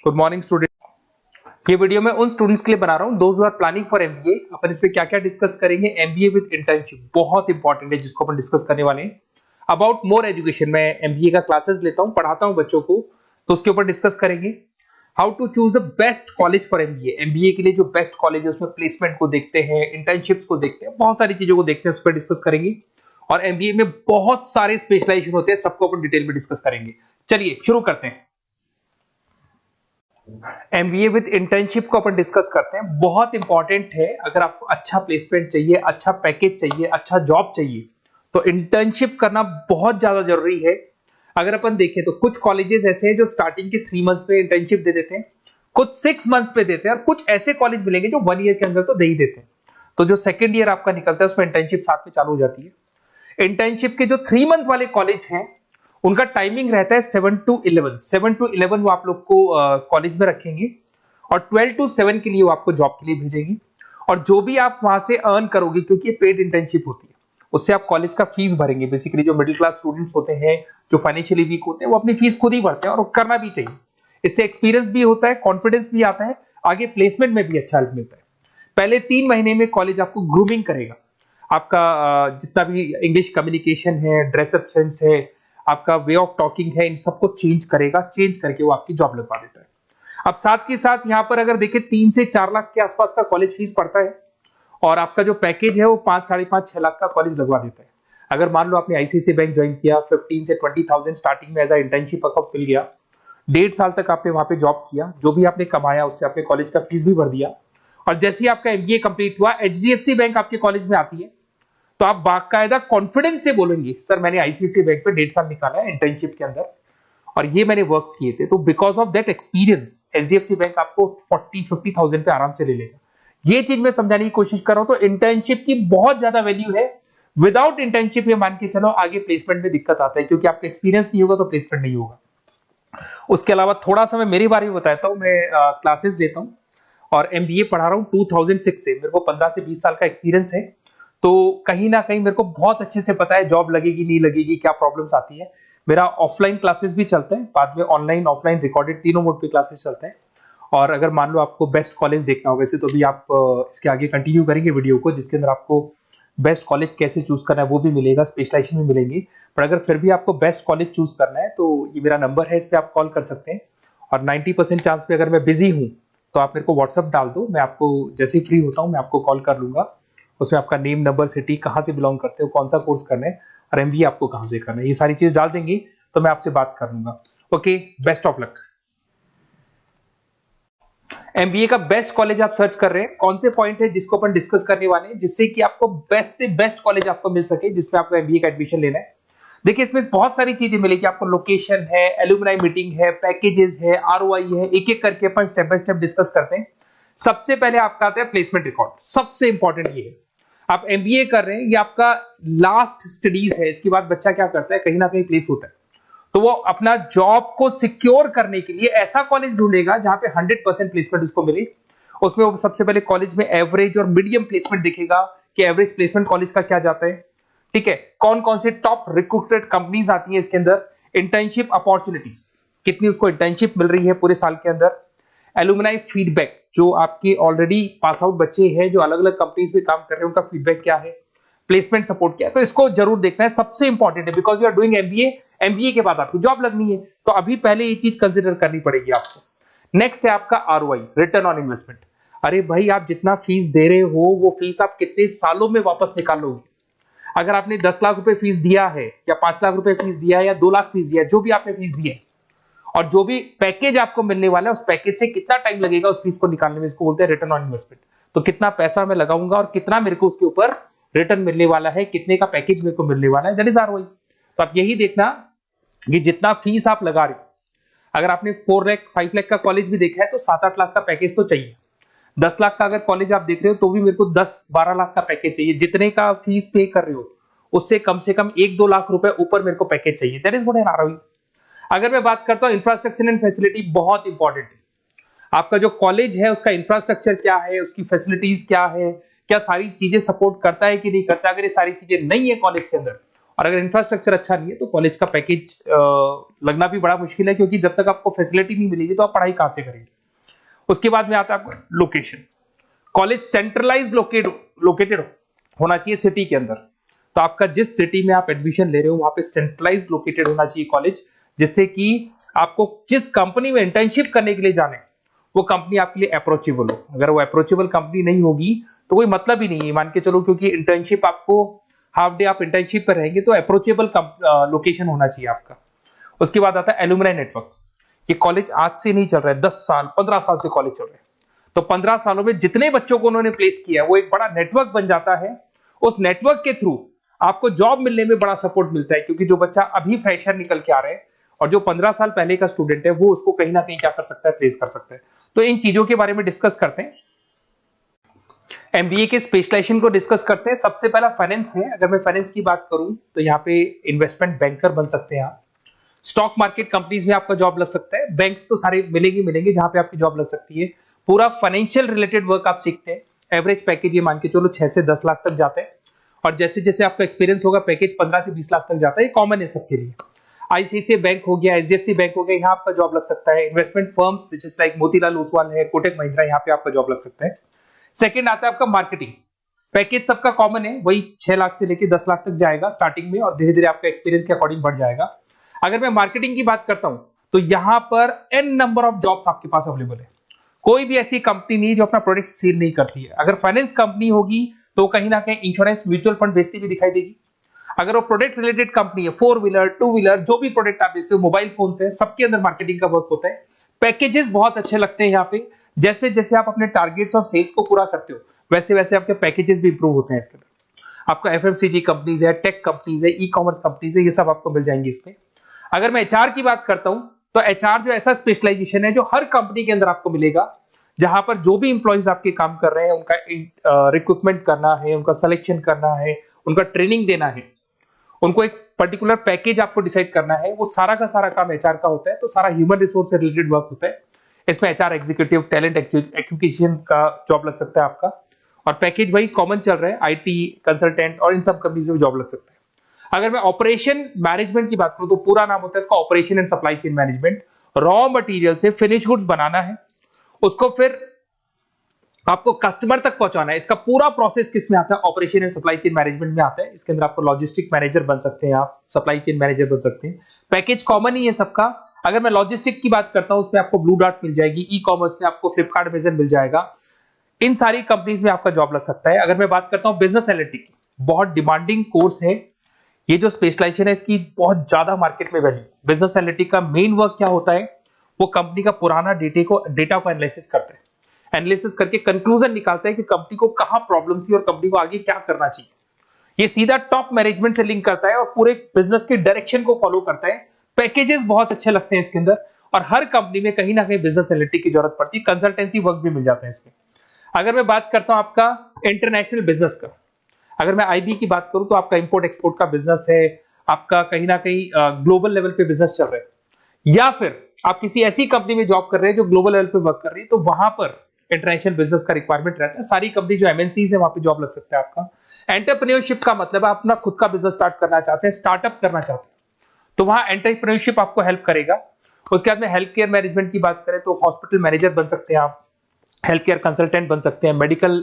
Good morning student. ये video मैं उन स्टूडेंट्स के लिए बना रहा हूं those who are planning for MBA. अपन इस पे क्या क्या डिस्कस करेंगे, एमबीए विद इंटर्नशिप बहुत इंपॉर्टेंट है जिसको अपन डिस्कस करने वाले हैं। अबाउट मोर एजुकेशन, मैं एमबीए का क्लासेस लेता हूं, पढ़ाता हूं बच्चों को, तो उसके ऊपर डिस्कस करेंगे। How to choose the best college for MBA, MBA के लिए जो बेस्ट कॉलेज है उसमें प्लेसमेंट को देखते हैं, इंटर्नशिप्स को देखते हैं, बहुत सारी चीजों को देखते हैं, उस पर डिस्कस करेंगे। और एमबीए में बहुत सारे स्पेशलाइजेशन होते हैं, सबको अपन डिटेल में डिस्कस करेंगे। चलिए शुरू करते हैं। एमबीए विद इंटर्नशिप को अपन डिस्कस करते हैं, बहुत इंपॉर्टेंट है। अगर आपको अच्छा प्लेसमेंट चाहिए, अच्छा पैकेज चाहिए, अच्छा जॉब चाहिए, तो इंटर्नशिप करना बहुत ज्यादा जरूरी है। अगर अपन देखें तो कुछ कॉलेजेस ऐसे हैं जो स्टार्टिंग के 3 मंथ्स पे इंटर्नशिप दे देते हैं, कुछ 6 मंथ्स पे देते हैं, और कुछ ऐसे कॉलेज मिलेंगे जो 1 ईयर के अंदर तो दे ही देते हैं। तो जो सेकेंड ईयर आपका निकलता है उसमें इंटर्नशिप साथ में चालू हो जाती है। इंटर्नशिप के जो 3 मंथ वाले कॉलेज हैं उनका टाइमिंग रहता है 7 to 11। 7 to 11 वो आप लोग को कॉलेज में रखेंगे, और 12 to 7 के लिए वो आपको जॉब के लिए भेजेंगे। और जो भी आप वहां से अर्न करोगे, क्योंकि ये पेड इंटर्नशिप होती है, उससे आप कॉलेज का फीस भरेंगे। बेसिकली जो मिडिल क्लास स्टूडेंट्स होते हैं, जो फाइनेंशियली वीक होते हैं, वो अपनी फीस खुद ही भरते हैं, और वो करना भी चाहिए। इससे एक्सपीरियंस भी होता है, कॉन्फिडेंस भी आता है, आगे प्लेसमेंट में भी अच्छा हेल्प मिलता है। पहले 3 महीने में कॉलेज आपको ग्रूमिंग करेगा। आपका जितना भी इंग्लिश कम्युनिकेशन है, ड्रेसअप सेंस है, आपका वे ऑफ टॉकिंग है, इन सबको चेंज करेगा। चेंज करके वो आपकी जॉब लगवा देता है। अब साथ के साथ यहाँ पर अगर देखें 3 से 4 लाख के आसपास का कॉलेज फीस पड़ता है, और आपका जो पैकेज है वो 5, 5.5, 6 लाख का कॉलेज लगवा देता है। अगर मान लो आपने आईसीआईसीआई बैंक ज्वाइन किया, 15 से 20,000 स्टार्टिंग में एज अ इंटर्नशिप अकाउंट मिल गया, 1.5 साल तक आपने वहां पे जॉब किया, जो भी आपने कमाया उससे आपने कॉलेज का फीस भी भर दिया, और जैसे ही आपका एमबीए कंप्लीट हुआ, एचडीएफसी बैंक आपके कॉलेज में आती है, तो आप बाकायदा कॉन्फिडेंस से बोलेंगे, सर मैंने आईसीआईसीआई बैंक पे 1.5 साल निकाला है इंटर्नशिप के अंदर, और ये मैंने वर्क्स किए थे, तो because of that experience HDFC bank आपको 40-50,000 पे आराम से ले लेगा। ये चीज मैं समझाने की कोशिश कर रहा हूं। तो इंटर्नशिप की बहुत ज्यादा वैल्यू है। विदाउट इंटर्नशिप ये मान के चलो आगे प्लेसमेंट में दिक्कत आता है, क्योंकि आपका एक्सपीरियंस नहीं होगा तो प्लेसमेंट नहीं होगा। उसके अलावा थोड़ा सा मैं मेरे बारे में बताता हूं। मैं क्लासेस देता हूं और एमबीए पढ़ा रहा हूं 2006 से। मेरे को 15 से 20 साल का एक्सपीरियंस है, तो कहीं ना कहीं मेरे को बहुत अच्छे से पता है जॉब लगेगी नहीं लगेगी, क्या प्रॉब्लम्स आती है। मेरा ऑफलाइन क्लासेस भी चलता है, बाद में ऑनलाइन ऑफलाइन रिकॉर्डेड तीनों मोड पे क्लासेस चलते हैं। और अगर मान लो आपको बेस्ट कॉलेज देखना हो, वैसे तो भी आप इसके आगे कंटिन्यू करेंगे वीडियो को, जिसके अंदर आपको बेस्ट कॉलेज कैसे चूज करना है वो भी मिलेगा, स्पेशलाइजेशन भी मिलेंगे। पर अगर फिर भी आपको बेस्ट कॉलेज चूज करना है तो ये मेरा नंबर है, इस पर आप कॉल कर सकते हैं। और 90% चांस पे अगर मैं बिजी हूँ तो आप मेरे को व्हाट्सअप डाल दो, मैं आपको जैसे ही फ्री होता हूँ मैं आपको कॉल कर लूंगा। उसमें आपका नेम, नंबर, सिटी, कहाँ से बिलोंग करते हो, कौन सा कोर्स करना है, और एमबीए आपको कहाँ से करना है, ये सारी चीज डाल देंगे तो मैं आपसे बात कर लूंगा। Okay, best of luck. MBA का बेस्ट कॉलेज आप सर्च कर रहे हैं, कौन से पॉइंट है जिसको अपन डिस्कस करने वाले हैं, जिससे कि आपको बेस्ट से बेस्ट कॉलेज आपको मिल सके जिसमें आपको एमबीए का एडमिशन लेना है। देखिए इसमें बहुत सारी चीजें मिलेगी आपको, लोकेशन है, एलुमनाई मीटिंग है, पैकेजेस है, आरओआई है, एक एक करके अपन स्टेप बाय स्टेप डिस्कस करते हैं। सबसे पहले आपका आता है प्लेसमेंट रिकॉर्ड। सबसे इंपॉर्टेंट ये है, आप एमबीए कर रहे हैं, ये आपका लास्ट स्टडीज है, इसके बाद बच्चा क्या करता है, कहीं ना कहीं प्लेस होता है, तो वो अपना जॉब को सिक्योर करने के लिए ऐसा कॉलेज ढूंढेगा जहां पे 100% प्लेसमेंट उसको मिले। उसमें वो सबसे पहले कॉलेज में एवरेज और मीडियम प्लेसमेंट दिखेगा कि एवरेज प्लेसमेंट कॉलेज का क्या जाता है, ठीक है, कौन कौन से टॉप रिक्रूटेड कंपनीज आती हैं इसके अंदर, इंटर्नशिप अपॉर्चुनिटीज कितनी उसको इंटर्नशिप मिल रही है पूरे साल के अंदर, एलुमनाई फीडबैक, जो आपके ऑलरेडी पास आउट बच्चे हैं जो अलग अलग कंपनीज में काम कर रहे हैं उनका फीडबैक क्या है, प्लेसमेंट सपोर्ट क्या है। तो इसको जरूर देखना है, सबसे इंपॉर्टेंट है, because you are doing MBA, MBA के बाद आपकी जॉब लगनी है, तो अभी पहले ये चीज कंसिडर करनी पड़ेगी आपको। नेक्स्ट है आपका आरओआई, रिटर्न ऑन इन्वेस्टमेंट। अरे भाई, आप जितना फीस दे रहे हो वो फीस आप कितने सालों में वापस निकालोगे। अगर आपने 10 लाख रुपए फीस दिया है, या 5 लाख रुपए फीस दिया है, या 2 लाख फीस दिया है, जो भी आपने फीस दी है, और जो भी पैकेज आपको मिलने वाला है उस पैकेज से कितना टाइम लगेगा उस फीस को निकालने में, इसको बोलते हैं रिटर्न ऑन इन्वेस्टमेंट। तो कितना पैसा मैं लगाऊंगा और कितना मेरे को उसके ऊपर रिटर्न मिलने वाला है, कितने का पैकेज मेरे को मिलने वाला है, दैट इज आरओआई। तो आप यही देखना कि जितना फीस आप लगा रहे हो, अगर आपने 4 लाख 5 लाख का कॉलेज भी देखा है तो 7-8 लाख का पैकेज तो चाहिए। 10 लाख का अगर कॉलेज आप देख रहे हो तो भी मेरे को 10-12 लाख का पैकेज चाहिए। जितने का फीस पे कर रहे हो उससे कम से कम 1-2 लाख रुपए ऊपर मेरे को पैकेज चाहिए, that is what an ROI. अगर मैं बात करता हूं इंफ्रास्ट्रक्चर एंड फैसिलिटी, बहुत इंपॉर्टेंट है। आपका जो कॉलेज है उसका इंफ्रास्ट्रक्चर क्या है, उसकी फैसिलिटीज क्या है, क्या सारी चीजें सपोर्ट करता है कि नहीं करता। अगर ये सारी चीजें नहीं है कॉलेज के अंदर और अगर इंफ्रास्ट्रक्चर अच्छा नहीं है तो कॉलेज का पैकेज लगना भी बड़ा मुश्किल है, क्योंकि जब तक आपको फैसिलिटी नहीं मिलेगी तो आप पढ़ाई कहां से करेंगे। उसके बाद में आता है आपका लोकेशन। कॉलेज सेंट्रलाइज लोकेटेड होना चाहिए सिटी के अंदर। तो आपका जिस सिटी में आप एडमिशन ले रहे हो वहां पे सेंट्रलाइज लोकेटेड होना चाहिए कॉलेज, जिससे कि आपको जिस कंपनी में इंटर्नशिप करने के लिए जाने वो कंपनी आपके लिए अप्रोचेबल हो। अगर वो अप्रोचेबल कंपनी नहीं होगी तो कोई मतलब ही नहीं है, मान के चलो, क्योंकि इंटर्नशिप आपको हाफ डे आप इंटर्नशिप पर रहेंगे तो अप्रोचेबल लोकेशन होना चाहिए आपका। उसके बाद आता है एलुमनाई नेटवर्क। ये कॉलेज आज से नहीं चल रहा है, 10 साल 15 साल से कॉलेज चल रहा है। तो 15 सालों में जितने बच्चों को उन्होंने प्लेस किया है वो एक बड़ा नेटवर्क बन जाता है। उस नेटवर्क के थ्रू आपको जॉब मिलने में बड़ा सपोर्ट मिलता है, क्योंकि जो बच्चा अभी फ्रेशर निकल के आ रहे हैं और जो 15 साल पहले का स्टूडेंट है वो उसको कहीं ना कहीं क्या कर सकता है, प्लेस कर सकता है। तो इन चीजों के बारे में डिस्कस करते हैं। एमबीए के स्पेशलाइजेशन को डिस्कस करते हैं। सबसे पहला फाइनेंस है। अगर मैं फाइनेंस की बात करूं तो यहाँ पे इन्वेस्टमेंट बैंकर बन सकते हैं आप। स्टॉक मार्केट कंपनीज में आपका जॉब लग सकता है। बैंक्स तो सारे मिलेंगे जहां पे आपकी जॉब लग सकती है। पूरा फाइनेंशियल रिलेटेड वर्क आप सीखते हैं। एवरेज पैकेज ये मान के चलो 6 से 10 लाख तक जाते हैं, और जैसे जैसे आपका एक्सपीरियंस होगा पैकेज 15 से 20 लाख तक जाता है। ये कॉमन है सबके लिए। आईसीआईसीआई बैंक हो गया, एचडीएफसी बैंक हो गया, यहाँ आपका जॉब लग सकता है। Investment firms which is like Motilal Oswal है, कोटक महिंद्रा, यहाँ पे आपका जॉब लग सकता है। सेकंड आता है आपका मार्केटिंग। पैकेज सबका कॉमन है, वही 6 लाख से लेकर 10 लाख तक जाएगा स्टार्टिंग में, और धीरे धीरे आपका एक्सपीरियंस के अकॉर्डिंग बढ़ जाएगा। अगर मैं मार्केटिंग की बात करता हूं तो यहां पर एन नंबर ऑफ जॉब्स आपके पास अवेलेबल है। कोई भी ऐसी कंपनी नहीं जो अपना प्रोडक्ट सेल नहीं करती है। अगर फाइनेंस कंपनी होगी तो कहीं ना कहीं इंश्योरेंस म्यूचुअल फंड बेचती भी दिखाई देगी। अगर वो प्रोडक्ट रिलेटेड कंपनी है, 4 व्हीलर 2 व्हीलर, जो भी प्रोडक्ट आप बेचते हो, मोबाइल फोन से, सबके अंदर मार्केटिंग का वर्क होता है। पैकेजेस बहुत अच्छे लगते हैं यहाँ पे। जैसे जैसे आप अपने टारगेट्स और सेल्स को पूरा करते हो वैसे वैसे आपके पैकेजेस भी इंप्रूव होते हैं इसके अंदर। आपका एफएमसीजी कंपनीज है, टेक कंपनीज है, ई कॉमर्स कंपनीज है, ये सब आपको मिल जाएंगे इसमें। अगर मैं एचआर की बात करता हूं तो एचआर जो ऐसा स्पेशलाइजेशन है जो हर कंपनी के अंदर आपको मिलेगा, जहां पर जो भी इंप्लॉइज आपके काम कर रहे हैं उनका रिक्रूटमेंट करना है, उनका सिलेक्शन करना है, उनका ट्रेनिंग देना है, उनको एक पर्टिकुलर पैकेज आपको डिसाइड करना है, वो सारा का सारा काम एचआर का होता है। तो सारा ह्यूमन रिसोर्स से रिलेटेड वर्क होता है। इसमें एचआर एग्जीक्यूटिव, टैलेंट एक्विजिशन का जॉब लग सकता है आपका, और पैकेज वही कॉमन चल रहा है, आईटी कंसल्टेंट और इन सब कंपनीज में जॉब लग सकता है। अगर मैं ऑपरेशन मैनेजमेंट की बात करूं तो पूरा नाम होता है इसका operation and supply chain management. Raw material से फिनिश गुड्स बनाना है, उसको फिर आपको कस्टमर तक पहुंचाना है। इसका पूरा प्रोसेस किस में आता है, operation and supply chain management में आता है। इसके अंदर आपको लॉजिस्टिक मैनेजर बन सकते हैं, आप सप्लाई चेन मैनेजर बन सकते हैं। पैकेज कॉमन ही है सबका। अगर मैं लॉजिस्टिक की बात करता हूं उसमें आपको ब्लू डॉट मिल जाएगी, ई कॉमर्स में आपको फ्लिपकार्ट अमेज़न मिल जाएगा। इन सारी कंपनीज में आपका जॉब लग सकता है। अगर मैं बात करता हूं बिजनेस एनालिटिक, बहुत डिमांडिंग कोर्स है ये जो स्पेशलाइजेशन है, इसकी बहुत ज्यादा मार्केट में वैल्यू। बिजनेस एनालिटिक का मेन वर्क क्या होता है, वो कंपनी का पुराना डेटा को एनालिसिस करता है। एनालिसिस करके कंक्लूजन निकालता है कि कंपनी को कहां प्रॉब्लम थी और कंपनी को आगे क्या करना चाहिए। ये सीधा टॉप मैनेजमेंट से लिंक करता है और पूरे बिजनेस के डायरेक्शन को फॉलो करता है। पैकेजेस बहुत अच्छे लगते हैं इसके अंदर, और हर कंपनी में कहीं ना कहीं बिजनेस एनालिटिक की जरूरत पड़ती है। कंसल्टेंसी वर्क भी मिल जाता है इसमें। अगर मैं बात करता हूं आपका इंटरनेशनल बिजनेस का, अगर मैं आईबी की बात करूं तो आपका इंपोर्ट एक्सपोर्ट का बिजनेस है, आपका कहीं ना कहीं ग्लोबल लेवल पे बिजनेस चल रहा है, या फिर आप किसी ऐसी कंपनी में जॉब कर रहे हैं जो ग्लोबल लेवल पे वर्क कर रही है, तो वहां पर इंटरनेशनल बिजनेस का रिक्वायरमेंट रहता है। सारी कंपनी जो एमएनसीज है वहां पे जॉब लग सकता है आपका। एंटरप्रेन्योरशिप का मतलब आप अपना खुद का बिजनेस स्टार्ट करना चाहते हैं, स्टार्टअप करना चाहते हैं, तो वहां एंटरप्रेन्योरशिप आपको हेल्प करेगा। उसके बाद में हेल्थ केयर मैनेजमेंट की बात करें तो हॉस्पिटल मैनेजर बन सकते हैं आप, हेल्थ केयर कंसल्टेंट बन सकते हैं, मेडिकल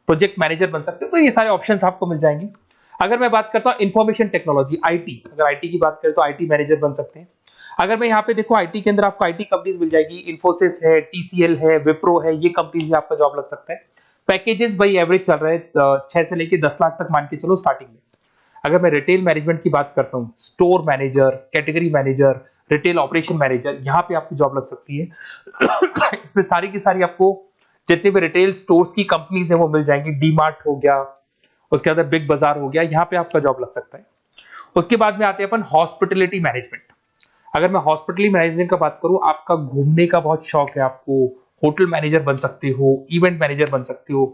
प्रोजेक्ट मैनेजर बन सकते हैं। तो ये सारे ऑप्शंस आपको मिल जाएंगे। अगर मैं बात करता हूं इंफॉर्मेशन टेक्नोलॉजी, आईटी, अगर आईटी की बात करें तो आईटी मैनेजर बन सकते हैं। अगर मैं यहाँ पे देखो आईटी के अंदर आपको आईटी कंपनीज मिल जाएगी, इन्फोसिस है, टीसीएल है, विप्रो है, ये कंपनीज में आपका जॉब लग सकता है। पैकेजेस भाई एवरेज चल रहे हैं 6 से लेकर 10 लाख तक मान के चलो स्टार्टिंग में। अगर मैं रिटेल मैनेजमेंट की बात करता हूँ, store manager, category manager, retail operation manager, यहाँ पे आपकी जॉब लग सकती है। इसमें सारी की सारी आपको जितने भी रिटेल स्टोर्स की कंपनीज है वो मिल जाएंगी। डीमार्ट हो गया, उसके बाद बिग बाजार हो गया, यहाँ पे आपका जॉब लग सकता है। उसके बाद में आते हैं अपन हॉस्पिटलिटी मैनेजमेंट। अगर मैं हॉस्पिटलिटी मैनेजमेंट का बात करूं, आपका घूमने का बहुत शौक है, आपको होटल मैनेजर बन सकते हो, इवेंट मैनेजर बन सकते हो,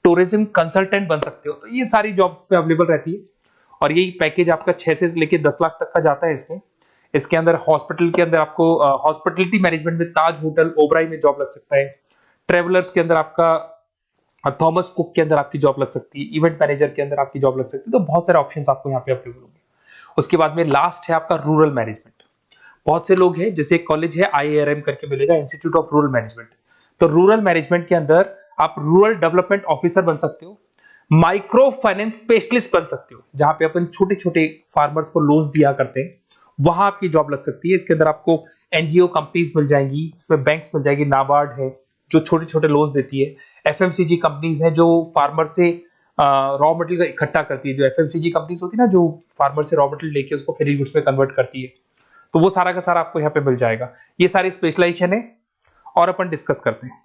टूरिज्म कंसल्टेंट बन सकते हो। तो ये सारी जॉब्स पे अवेलेबल रहती है, और यही पैकेज आपका 6 से लेकर 10 लाख तक का जाता है इसमें। इसके अंदर हॉस्पिटल के अंदर आपको हॉस्पिटलिटी मैनेजमेंट में ताज होटल, ओबराई में जॉब लग सकता है। ट्रेवलर्स के अंदर आपका थॉमस कुक के अंदर आपकी जॉब लग सकती है। इवेंट मैनेजर के अंदर आपकी जॉब लग सकती है। तो बहुत सारे ऑप्शंस आपको यहाँ पे अवेलेबल होंगे। उसके बाद में लास्ट है आपका रूरल मैनेजमेंट। बहुत से लोग हैं, जैसे एक कॉलेज है IARM करके मिलेगा, इंस्टीट्यूट ऑफ रूरल मैनेजमेंट। तो रूरल मैनेजमेंट के अंदर आप रूरल डेवलपमेंट ऑफिसर बन सकते हो, माइक्रो फाइनेंस स्पेशलिस्ट बन सकते हो, जहां पे अपन छोटे छोटे फार्मर्स को लोन्स दिया करते हैं, वहां आपकी जॉब लग सकती है। इसके अंदर आपको एनजीओ कंपनीज मिल जाएंगी, इसमें बैंक्स मिल जाएगी, नाबार्ड है जो छोटे छोटे लोन्स देती है, एफएमसीजी कंपनीज है जो फार्मर से रॉ मटेरियल इकट्ठा करती है, जो एफएमसीजी कंपनीज होती है ना, जो फार्मर से रॉ मटेरियल लेके उसको फिर गुड्स में कन्वर्ट करती है, तो वो सारा का सारा आपको यहाँ पे मिल जाएगा। ये सारी स्पेशलाइजेशन है और अपन डिस्कस करते हैं।